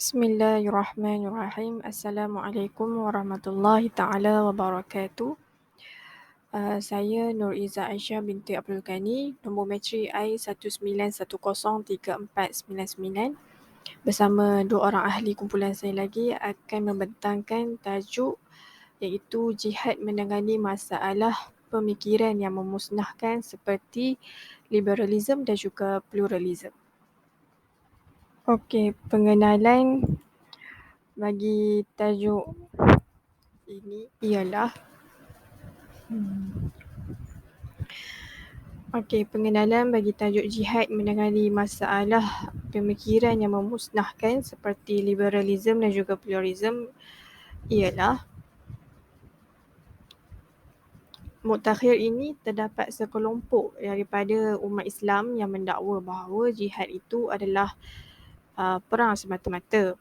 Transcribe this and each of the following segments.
Bismillahirrahmanirrahim. Assalamualaikum warahmatullahi taala wabarakatuh. Saya Nur Izzah Aisyah binti Abdul Ghani, nombor matri I191034999. Bersama dua orang ahli kumpulan saya lagi akan membentangkan tajuk iaitu jihad menangani masalah pemikiran yang memusnahkan seperti liberalism dan juga pluralism. Okey, pengenalan bagi tajuk ini ialah pengenalan bagi tajuk jihad menangani masalah pemikiran yang memusnahkan seperti liberalism dan juga pluralism ialah mutakhir ini terdapat sekelompok daripada umat Islam yang mendakwa bahawa jihad itu adalah perang semata-mata.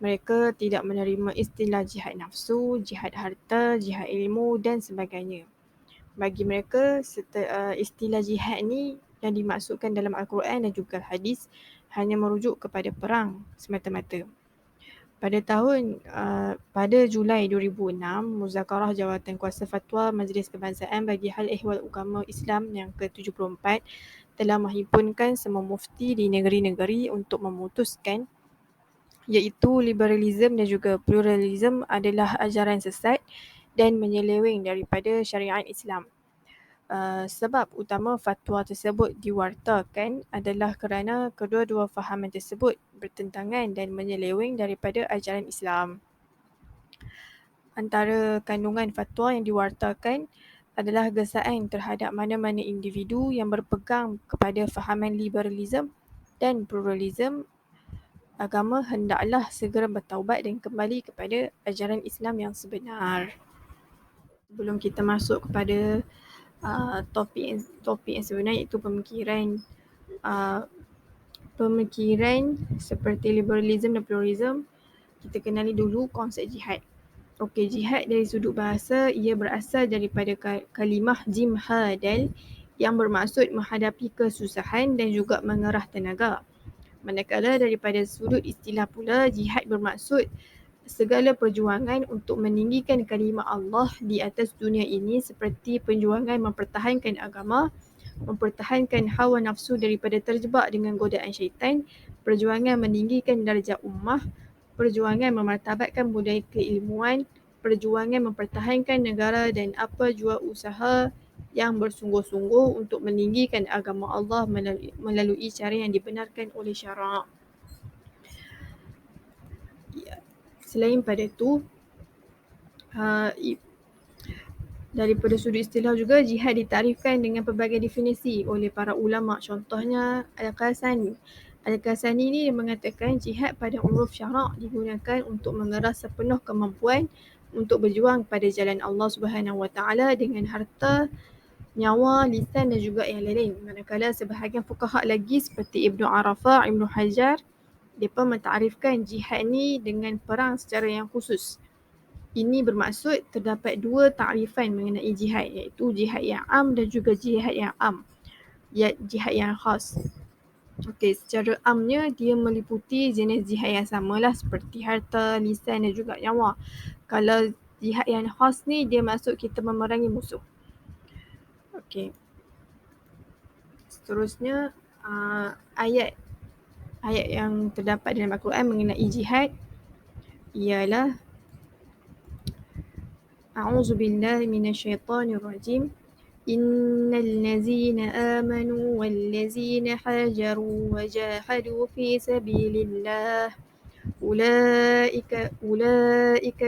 Mereka tidak menerima istilah jihad nafsu, jihad harta, jihad ilmu dan sebagainya. Bagi mereka, istilah jihad ni yang dimaksudkan dalam Al-Quran dan juga hadis hanya merujuk kepada perang semata-mata. Pada Julai 2006, Muzakarah Jawatankuasa Fatwa Majlis Kebangsaan bagi Hal Ehwal Ugama Islam yang ke-74 telah menghimpunkan semua mufti di negeri-negeri untuk memutuskan iaitu liberalism dan juga pluralism adalah ajaran sesat dan menyeleweng daripada syariat Islam. Sebab utama fatwa tersebut diwartakan adalah kerana kedua-dua fahaman tersebut bertentangan dan menyeleweng daripada ajaran Islam. Antara kandungan fatwa yang diwartakan adalah gesaan terhadap mana-mana individu yang berpegang kepada fahaman liberalism dan pluralism agama hendaklah segera bertaubat dan kembali kepada ajaran Islam yang sebenar. Sebelum kita masuk kepada topik yang sebenar iaitu pemikiran seperti liberalism dan pluralism, kita kenali dulu konsep jihad. Okey, jihad dari sudut bahasa ia berasal daripada kalimah jimhadal yang bermaksud menghadapi kesusahan dan juga mengerah tenaga. Manakala daripada sudut istilah pula, jihad bermaksud segala perjuangan untuk meninggikan kalimah Allah di atas dunia ini seperti perjuangan mempertahankan agama, mempertahankan hawa nafsu daripada terjebak dengan godaan syaitan, perjuangan meninggikan darjat ummah, perjuangan memartabatkan budaya keilmuan, perjuangan mempertahankan negara dan apa jua usaha yang bersungguh-sungguh untuk meninggikan agama Allah melalui cara yang dibenarkan oleh syarak. Selain pada itu, daripada sudut istilah juga, jihad ditarifkan dengan pelbagai definisi oleh para ulama. Contohnya Al-Qasani. Al-Qasani ni mengatakan jihad pada uruf syarak digunakan untuk mengeras sepenuh kemampuan untuk berjuang pada jalan Allah Subhanahu Wa Taala dengan harta, nyawa, lisan dan juga yang lain. Manakala sebahagian fuqaha lagi seperti Ibnu Arafah, Ibnu Hajar, mereka mentarifkan jihad ni dengan perang secara yang khusus. Ini bermaksud terdapat dua takrifan mengenai jihad, iaitu jihad yang am dan juga jihad yang jihad yang khas. Okey, secara amnya dia meliputi jenis jihad yang samalah seperti harta, lisan dan juga nyawa. Kalau jihad yang khas ni dia maksud kita memerangi musuh. Okey. Seterusnya ayat yang terdapat dalam Al-Quran mengenai jihad ialah A'udzu billahi minasyaitonir rajim. Innal ladzina amanu wal ladzina hajaru wa jahadu fi sabilillah ulaika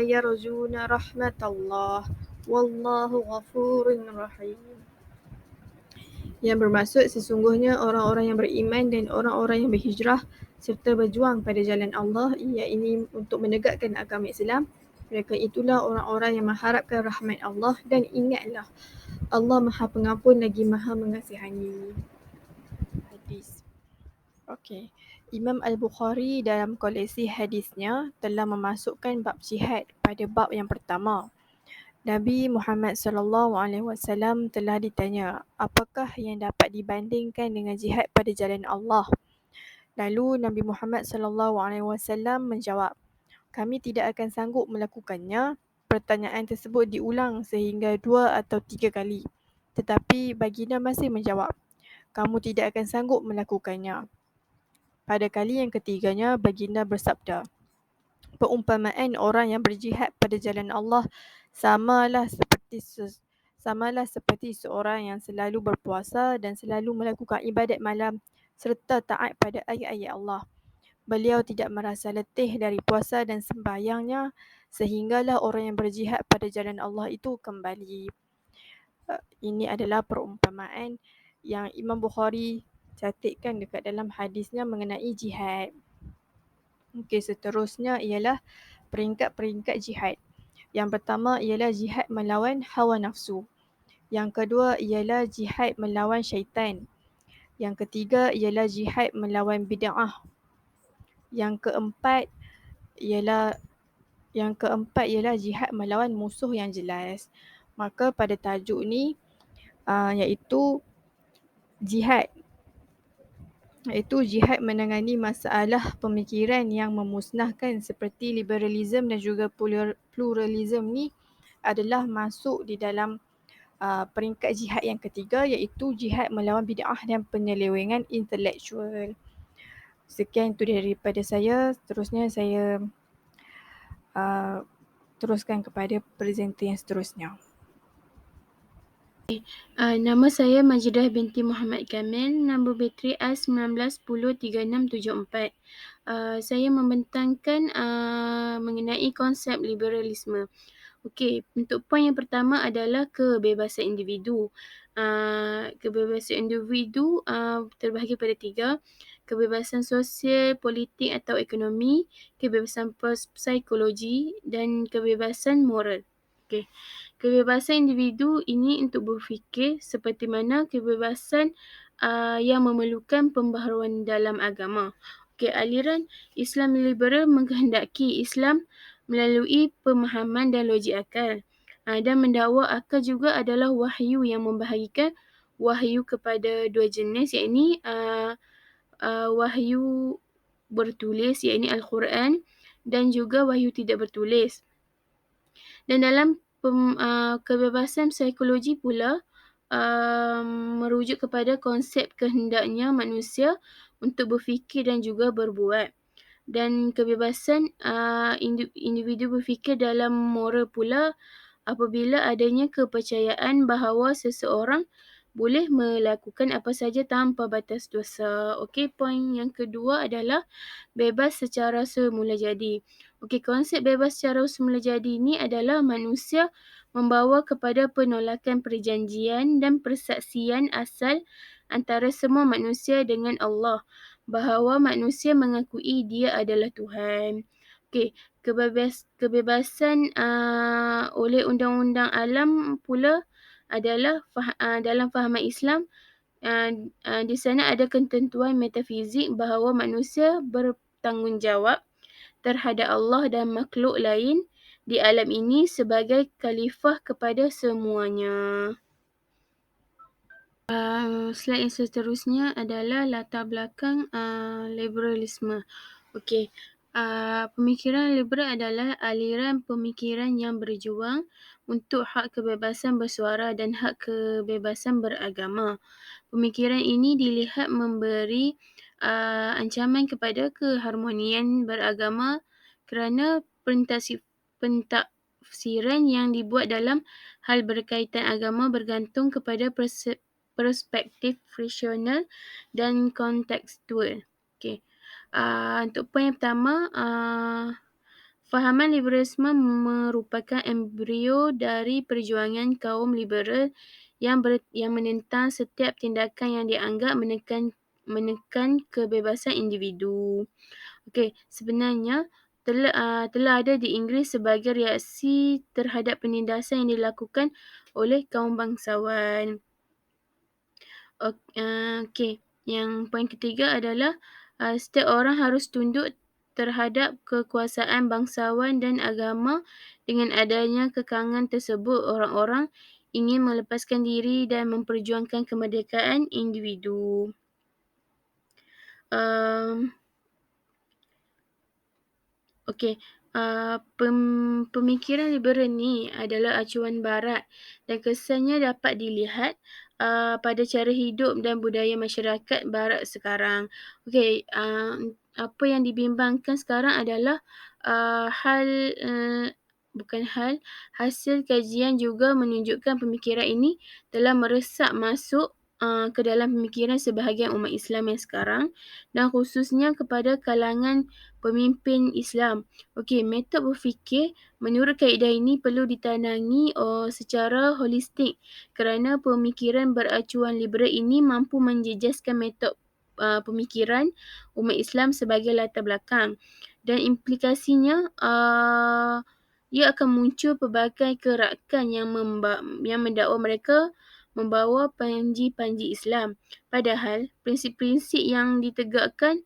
yarjuna rahmatallah wallahu ghafurur rahim. Yang bermaksud sesungguhnya orang-orang yang beriman dan orang-orang yang berhijrah serta berjuang pada jalan Allah, iaitu untuk menegakkan agama Islam, mereka itulah orang-orang yang mengharapkan rahmat Allah dan ingatlah Allah Maha Pengampun lagi Maha Mengasihani. Hadis. Okey. Imam Al-Bukhari dalam koleksi hadisnya telah memasukkan bab jihad pada bab yang pertama. Nabi Muhammad SAW telah ditanya, apakah yang dapat dibandingkan dengan jihad pada jalan Allah? Lalu Nabi Muhammad SAW menjawab, "Kami tidak akan sanggup melakukannya." Pertanyaan tersebut diulang sehingga 2 atau 3 kali. Tetapi baginda masih menjawab, "Kamu tidak akan sanggup melakukannya." Pada kali yang ketiganya, baginda bersabda, "Peumpamaan orang yang berjihad pada jalan Allah samalah seperti seorang yang selalu berpuasa dan selalu melakukan ibadat malam serta taat pada ayat-ayat Allah. Beliau tidak merasa letih dari puasa dan sembahyangnya sehinggalah orang yang berjihad pada jalan Allah itu kembali." Ini adalah perumpamaan yang Imam Bukhari catatkan dekat dalam hadisnya mengenai jihad. Okey, seterusnya ialah peringkat-peringkat jihad. Yang pertama ialah jihad melawan hawa nafsu. Yang kedua ialah jihad melawan syaitan. Yang ketiga ialah jihad melawan bid'ah. Yang keempat ialah jihad melawan musuh yang jelas. Maka pada tajuk ni iaitu jihad menangani masalah pemikiran yang memusnahkan seperti liberalism dan juga pluralism ni adalah masuk di dalam peringkat jihad yang ketiga, iaitu jihad melawan bid'ah dan penyelewengan intelektual. Sekian itu daripada saya. Seterusnya saya teruskan kepada presenter yang seterusnya. Nama saya Majidah binti Muhammad Kamil, nombor bateri A19103674. Saya membentangkan mengenai konsep liberalisme. Okey, untuk poin yang pertama adalah kebebasan individu. Kebebasan individu terbahagi pada 3. Kebebasan sosial, politik atau ekonomi, kebebasan psikologi dan kebebasan moral. Okey. Kebebasan individu ini untuk berfikir seperti mana kebebasan yang memerlukan pembaharuan dalam agama. Okey, aliran Islam liberal mengkehendaki Islam melalui pemahaman dan logik akal. Dan mendakwa akal juga adalah wahyu yang membahagikan wahyu kepada dua jenis, iaitu wahyu bertulis iaitu Al-Quran dan juga wahyu tidak bertulis. Dan dalam kebebasan psikologi pula merujuk kepada konsep kehendaknya manusia untuk berfikir dan juga berbuat. Dan kebebasan individu berfikir dalam moral pula apabila adanya kepercayaan bahawa seseorang boleh melakukan apa saja tanpa batas dosa. Okey, poin yang kedua adalah bebas secara semula jadi. Okey, konsep bebas secara semula jadi ini adalah manusia membawa kepada penolakan perjanjian dan persaksian asal antara semua manusia dengan Allah, bahawa manusia mengakui dia adalah Tuhan. Okey, kebebasan oleh undang-undang alam pula adalah dalam fahaman Islam. Di sana ada ketentuan metafizik bahawa manusia bertanggungjawab terhadap Allah dan makhluk lain di alam ini sebagai khalifah kepada semuanya. Slide yang seterusnya adalah latar belakang liberalisme. Okey, pemikiran liberal adalah aliran pemikiran yang berjuang untuk hak kebebasan bersuara dan hak kebebasan beragama. Pemikiran ini dilihat memberi ancaman kepada keharmonian beragama kerana pentafsiran yang dibuat dalam hal berkaitan agama bergantung kepada perspektif rasional dan kontekstual. Okey. Untuk poin yang pertama, fahaman liberalisme merupakan embrio dari perjuangan kaum liberal yang menentang setiap tindakan yang dianggap menekan kebebasan individu. Okey, sebenarnya telah ada di Inggeris sebagai reaksi terhadap penindasan yang dilakukan oleh kaum bangsawan. Okey, yang poin ketiga adalah setiap orang harus tunduk terhadap kekuasaan bangsawan dan agama. Dengan adanya kekangan tersebut, orang-orang ingin melepaskan diri dan memperjuangkan kemerdekaan individu. Okey, pemikiran liberal ni adalah acuan barat dan kesannya dapat dilihat pada cara hidup dan budaya masyarakat barat sekarang. Okey, apa yang dibimbangkan sekarang adalah uh, hal uh, hasil kajian juga menunjukkan pemikiran ini telah meresap masuk ke dalam pemikiran sebahagian umat Islam yang sekarang dan khususnya kepada kalangan pemimpin Islam. Okey, metod berfikir menurut kaedah ini perlu ditandangi secara holistik kerana pemikiran beracuan liberal ini mampu menjejaskan metod pemikiran umat Islam sebagai latar belakang dan implikasinya ia akan muncul pelbagai gerakan yang mendakwa mereka membawa panji-panji Islam. Padahal prinsip-prinsip yang ditegakkan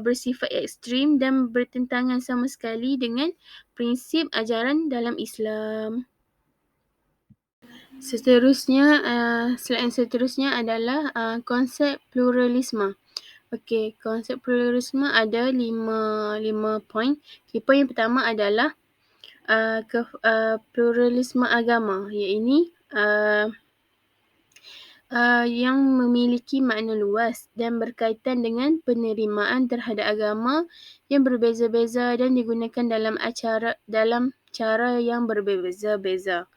bersifat ekstrim dan bertentangan sama sekali dengan prinsip ajaran dalam Islam. Selain seterusnya adalah konsep pluralisme. Okey, konsep pluralisme ada lima poin. Poin yang pertama adalah pluralisme agama, iaitu yang memiliki makna luas dan berkaitan dengan penerimaan terhadap agama yang berbeza-beza dan digunakan dalam cara yang berbeza-beza.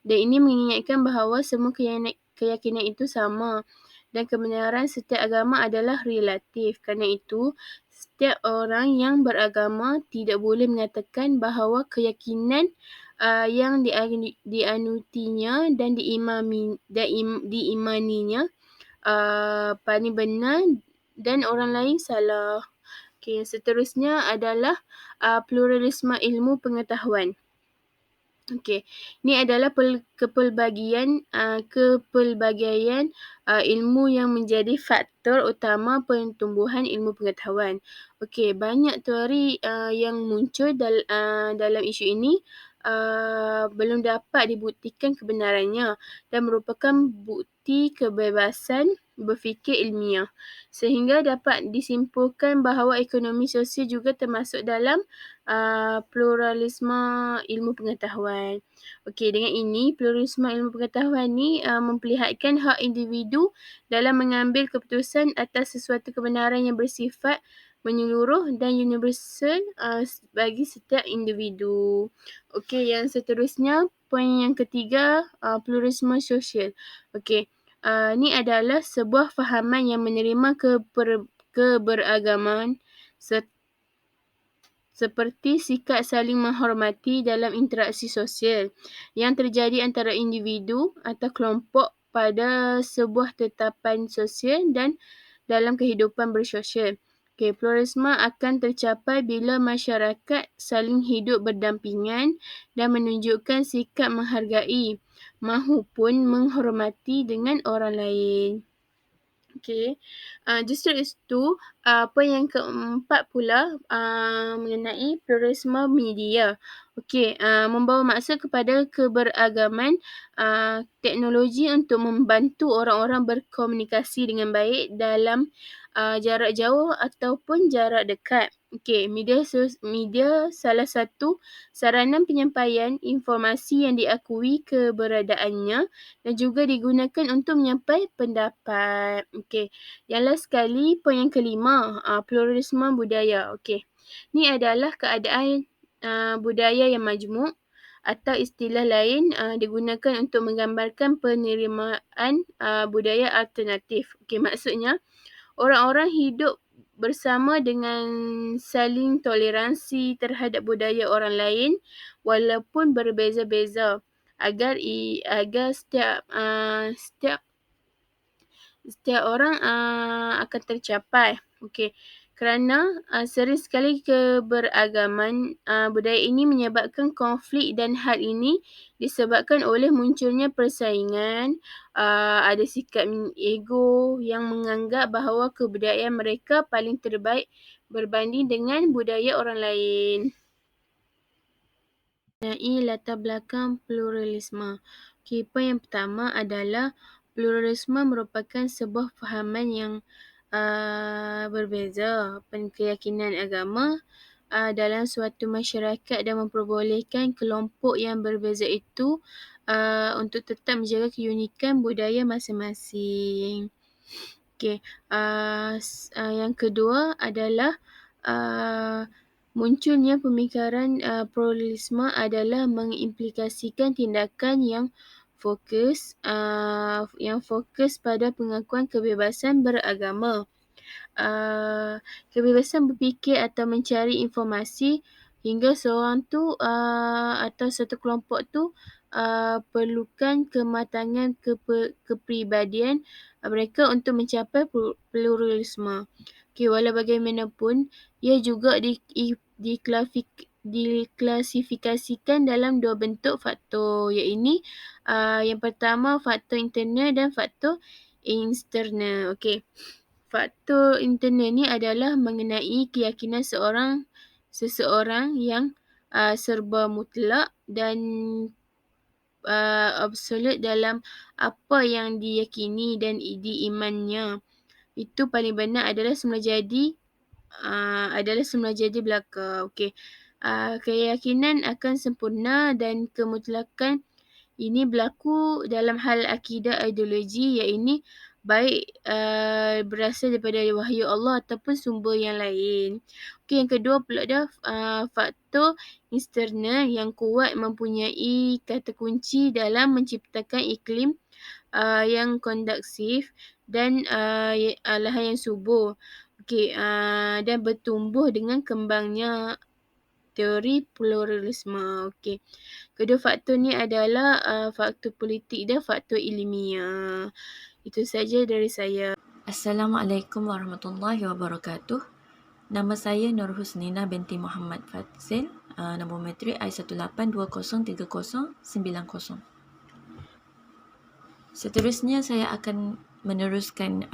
Dan ini mengingatkan bahawa semua keyakinan itu sama dan kebenaran setiap agama adalah relatif. Kerana itu, setiap orang yang beragama tidak boleh mengatakan bahawa keyakinan yang dianutinya dan diimaninya paling benar dan orang lain salah. Okey, seterusnya adalah pluralisme ilmu pengetahuan. Okey, ini adalah kepelbagaian ilmu yang menjadi faktor utama pertumbuhan ilmu pengetahuan. Okey, banyak teori yang muncul dalam isu ini belum dapat dibuktikan kebenarannya dan merupakan bukti kebebasan berfikir ilmiah sehingga dapat disimpulkan bahawa ekonomi sosial juga termasuk dalam pluralisme ilmu pengetahuan. Okey, dengan ini pluralisme ilmu pengetahuan ni memperlihatkan hak individu dalam mengambil keputusan atas sesuatu kebenaran yang bersifat menyeluruh dan universal bagi setiap individu. Okey, yang seterusnya poin yang ketiga pluralisme sosial. Okey, ni adalah sebuah fahaman yang menerima keberagaman seperti sikap saling menghormati dalam interaksi sosial yang terjadi antara individu atau kelompok pada sebuah tetapan sosial dan dalam kehidupan bersosial. Okay, pluralisme akan tercapai bila masyarakat saling hidup berdampingan dan menunjukkan sikap menghargai mahupun menghormati dengan orang lain. Okey, justru itu poin yang keempat pula mengenai pluralisme media. Okey, membawa maksud kepada keberagaman teknologi untuk membantu orang-orang berkomunikasi dengan baik dalam jarak jauh ataupun jarak dekat. Okey, media salah satu sarana penyampaian informasi yang diakui keberadaannya dan juga digunakan untuk menyampaikan pendapat. Okey, yang last sekali, poin yang kelima, pluralisme budaya. Okey, ni adalah keadaan budaya yang majmuk atau istilah lain digunakan untuk menggambarkan penerimaan budaya alternatif. Okey, maksudnya orang-orang hidup bersama dengan saling toleransi terhadap budaya orang lain walaupun berbeza-beza agar setiap orang akan tercapai. Okey, kerana sering sekali keberagaman budaya ini menyebabkan konflik dan hal ini disebabkan oleh munculnya persaingan, ada sikap ego yang menganggap bahawa kebudayaan mereka paling terbaik berbanding dengan budaya orang lain. Mengenai latar belakang pluralisme. Poin yang pertama adalah pluralisme merupakan sebuah fahaman yang berbeza keyakinan agama dalam suatu masyarakat dan memperbolehkan kelompok yang berbeza itu untuk tetap menjaga keunikan budaya masing-masing. Okey, yang kedua adalah munculnya pemikiran pluralisme adalah mengimplikasikan tindakan yang fokus pada pengakuan kebebasan beragama. Kebebasan berfikir atau mencari informasi hingga seorang tu atau satu kelompok tu perlukan kematangan kepribadian mereka untuk mencapai pluralisme. Okay, walau bagaimanapun, ia juga diklasifikasikan dalam dua bentuk faktor, iaitu yang pertama faktor internal dan faktor eksternal. Okey. Faktor internal ni adalah mengenai keyakinan seseorang yang serba mutlak dan absolut dalam apa yang diyakini dan diimannya. Itu paling benar adalah semula jadi belaka. Okey. Keyakinan akan sempurna dan kemutlakan ini berlaku dalam hal akidah ideologi, iaitu baik berasal daripada wahyu Allah ataupun sumber yang lain. Okey, yang kedua pula dah faktor eksternal yang kuat mempunyai kata kunci dalam menciptakan iklim yang kondusif dan lahan yang subur. Okey, dan bertumbuh dengan kembangnya teori pluralisme. Okey. Kedua faktor ni adalah faktor politik dan faktor ilmiah. Itu saja dari saya. Assalamualaikum warahmatullahi wabarakatuh. Nama saya Nur Husnina binti Muhammad Fadzil. Nombor matrik I18203090. Seterusnya saya akan meneruskan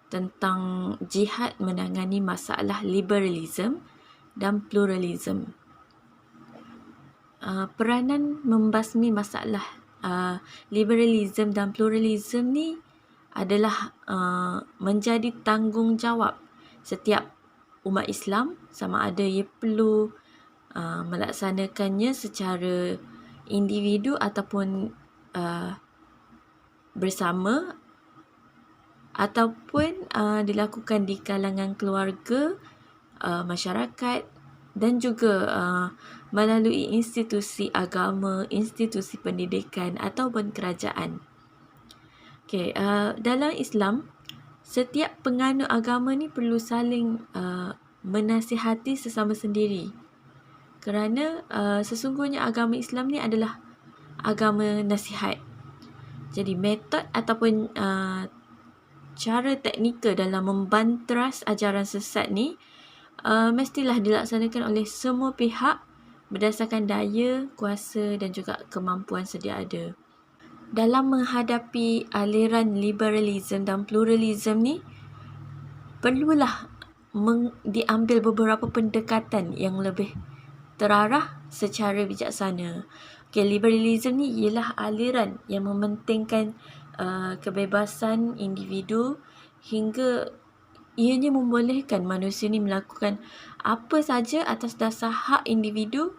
tentang jihad menangani masalah liberalism dan pluralism. Peranan membasmi masalah liberalism dan pluralism ni adalah menjadi tanggungjawab setiap umat Islam, sama ada ia perlu melaksanakannya secara individu ataupun bersama, ataupun dilakukan di kalangan keluarga, masyarakat dan juga melalui institusi agama, institusi pendidikan ataupun kerajaan. Okay, dalam Islam, setiap penganut agama ni perlu saling menasihati sesama sendiri, kerana sesungguhnya agama Islam ni adalah agama nasihat. Jadi metod ataupun cara teknikal dalam membanteras ajaran sesat ni mestilah dilaksanakan oleh semua pihak berdasarkan daya, kuasa dan juga kemampuan sedia ada. Dalam menghadapi aliran liberalism dan pluralism ni, perlulah diambil beberapa pendekatan yang lebih terarah secara bijaksana. Okay, liberalism ni ialah aliran yang mementingkan kebebasan individu hingga ianya membolehkan manusia ni melakukan apa saja atas dasar hak individu,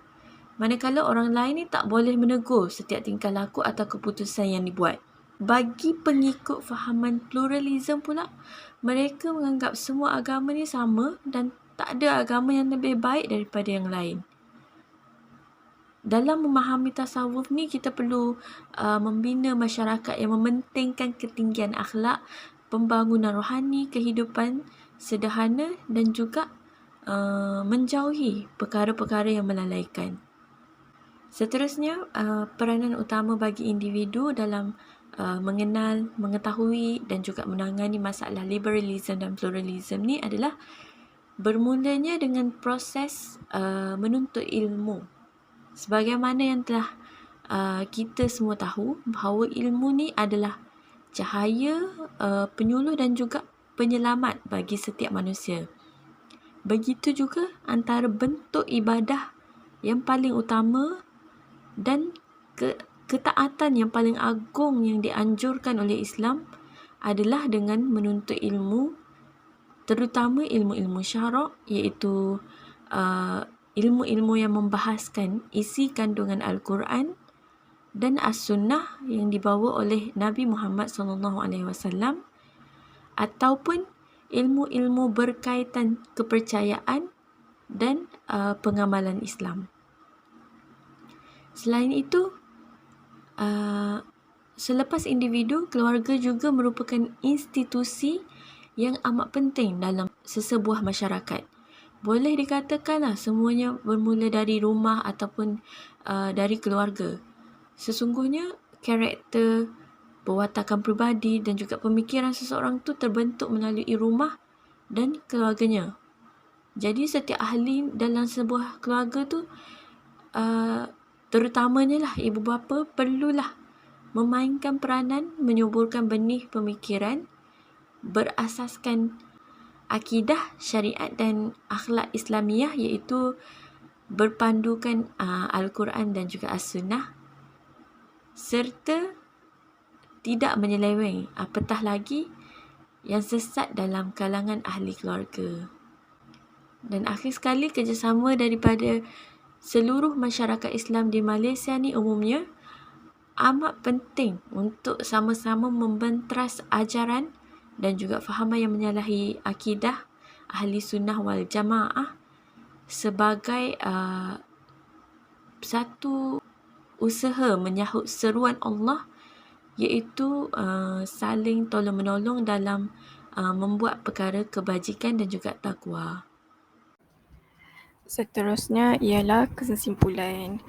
manakala orang lain ni tak boleh menegur setiap tingkah laku atau keputusan yang dibuat. Bagi pengikut fahaman pluralism pula, mereka menganggap semua agama ni sama dan tak ada agama yang lebih baik daripada yang lain. Dalam memahami tasawuf ni, kita perlu membina masyarakat yang mementingkan ketinggian akhlak, pembangunan rohani, kehidupan sederhana dan juga menjauhi perkara-perkara yang melalaikan. Seterusnya, peranan utama bagi individu dalam mengenal, mengetahui dan juga menangani masalah liberalism dan pluralism ni adalah bermulanya dengan proses menuntut ilmu. Sebagaimana yang telah kita semua tahu, bahawa ilmu ni adalah cahaya, penyuluh dan juga penyelamat bagi setiap manusia. Begitu juga antara bentuk ibadah yang paling utama dan ketaatan yang paling agung yang dianjurkan oleh Islam adalah dengan menuntut ilmu terutama ilmu-ilmu syarak, iaitu ilmu-ilmu yang membahaskan isi kandungan Al-Quran dan As-Sunnah yang dibawa oleh Nabi Muhammad SAW, ataupun ilmu-ilmu berkaitan kepercayaan dan pengamalan Islam. Selain itu, selepas individu, keluarga juga merupakan institusi yang amat penting dalam sesebuah masyarakat. Boleh dikatakanlah semuanya bermula dari rumah ataupun dari keluarga. Sesungguhnya karakter, pewatakan peribadi dan juga pemikiran seseorang tu terbentuk melalui rumah dan keluarganya. Jadi setiap ahli dalam sebuah keluarga tu, terutamanya lah ibu bapa, perlulah memainkan peranan menyuburkan benih pemikiran berasaskan akidah, syariat dan akhlak Islamiah, iaitu berpandukan Al-Quran dan juga As-Sunnah, serta tidak menyeleweng, apatah lagi yang sesat dalam kalangan ahli keluarga. Dan akhir sekali, kerjasama daripada seluruh masyarakat Islam di Malaysia ni umumnya amat penting untuk sama-sama membenteras ajaran dan juga fahaman yang menyalahi akidah ahli sunnah wal jamaah sebagai satu usaha menyahut seruan Allah, iaitu saling tolong-menolong dalam membuat perkara kebajikan dan juga takwa. Seterusnya ialah kesimpulan.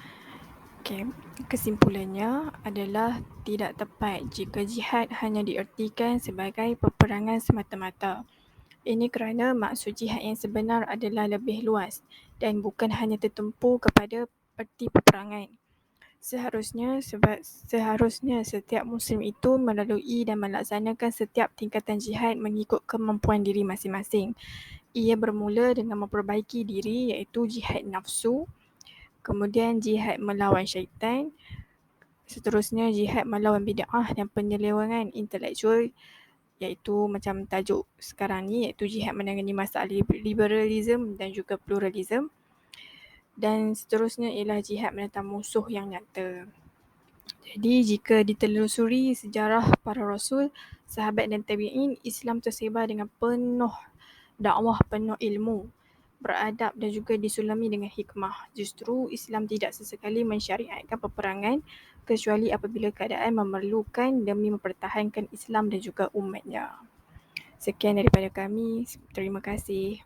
Kesimpulannya adalah tidak tepat jika jihad hanya diertikan sebagai peperangan semata-mata. Ini kerana maksud jihad yang sebenar adalah lebih luas dan bukan hanya tertumpu kepada erti peperangan. Seharusnya setiap Muslim itu melalui dan melaksanakan setiap tingkatan jihad mengikut kemampuan diri masing-masing. Ia bermula dengan memperbaiki diri, iaitu jihad nafsu, kemudian jihad melawan syaitan, seterusnya jihad melawan bid'ah dan penyelewengan intelektual, iaitu macam tajuk sekarang ni, iaitu jihad menangani masalah liberalism dan juga pluralism, dan seterusnya ialah jihad menentang musuh yang nyata. Jadi jika ditelusuri sejarah para rasul, sahabat dan tabi'in, Islam tersebar dengan penuh dakwah, penuh ilmu, beradab dan juga disulami dengan hikmah. Justru Islam tidak sesekali mensyariatkan peperangan kecuali apabila keadaan memerlukan demi mempertahankan Islam dan juga umatnya. Sekian daripada kami. Terima kasih.